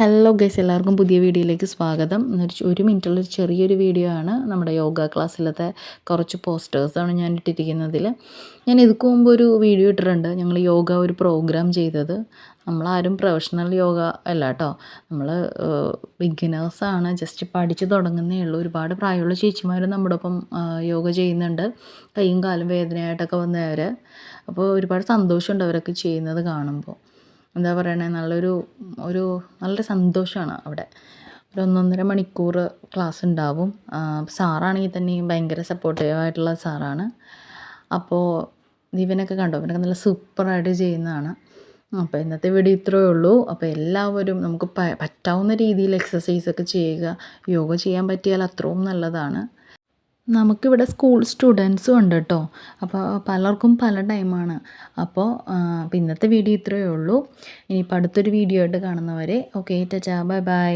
Hello guys, എല്ലാവർക്കും പുതിയ വീഡിയോയിലേക്ക് സ്വാഗതം. ഒരു മിനിറ്റുള്ളൊരു ചെറിയൊരു വീഡിയോ ആണ്. നമ്മുടെ യോഗ ക്ലാസ്സിലത്തെ കുറച്ച് പോസ്റ്റേഴ്സാണ് ഞാൻ ഇട്ടിരിക്കുന്നതിൽ. ഞാൻ ഇതിക്ക് മുമ്പ് ഒരു വീഡിയോ ഇട്ടിട്ടുണ്ട്. ഞങ്ങൾ യോഗ ഒരു പ്രോഗ്രാം ചെയ്തത്. നമ്മളാരും പ്രൊഫഷണൽ യോഗ അല്ല കേട്ടോ, നമ്മൾ ബിഗിനേഴ്സാണ്, ജസ്റ്റ് പഠിച്ച് തുടങ്ങുന്നേ ഉള്ളൂ. ഒരുപാട് പ്രായമുള്ള ചേച്ചിമാർ നമ്മുടെ ഒപ്പം യോഗ ചെയ്യുന്നുണ്ട്, കൈയും കാലും വേദനയായിട്ടൊക്കെ വന്നവർ. അപ്പോൾ ഒരുപാട് സന്തോഷമുണ്ട് അവരൊക്കെ ചെയ്യുന്നത് കാണുമ്പോൾ. എന്താ പറയണേ, നല്ലൊരു സന്തോഷമാണ് അവിടെ. ഒരു 1.5 മണിക്കൂർ ക്ലാസ് ഉണ്ടാവും. സാറാണെങ്കിൽ തന്നെയും ഭയങ്കര സപ്പോർട്ടീവായിട്ടുള്ള സാറാണ്. അപ്പോൾ ഇവനൊക്കെ കണ്ടോ, ഇവനൊക്കെ നല്ല സൂപ്പറായിട്ട് ചെയ്യുന്നതാണ്. അപ്പോൾ ഇന്നത്തെ വീഡിയോ ഇത്രയേ ഉള്ളൂ. അപ്പോൾ എല്ലാവരും നമുക്ക് പറ്റാവുന്ന രീതിയിൽ എക്സസൈസൊക്കെ ചെയ്യുക. യോഗ ചെയ്യാൻ പറ്റിയാൽ അത്രയും നല്ലതാണ്. നമുക്കിവിടെ സ്കൂൾ സ്റ്റുഡൻസും ഉണ്ട് കേട്ടോ. അപ്പോൾ പലർക്കും പല ടൈമാണ്. അപ്പോൾ ഇന്നത്തെ വീഡിയോ ഇത്രയേ ഉള്ളൂ. ഇനിയിപ്പോൾ അടുത്തൊരു വീഡിയോ ആയിട്ട് കാണുന്നവരെ ഓക്കെ, ടാറ്റാ, ബൈ ബൈ.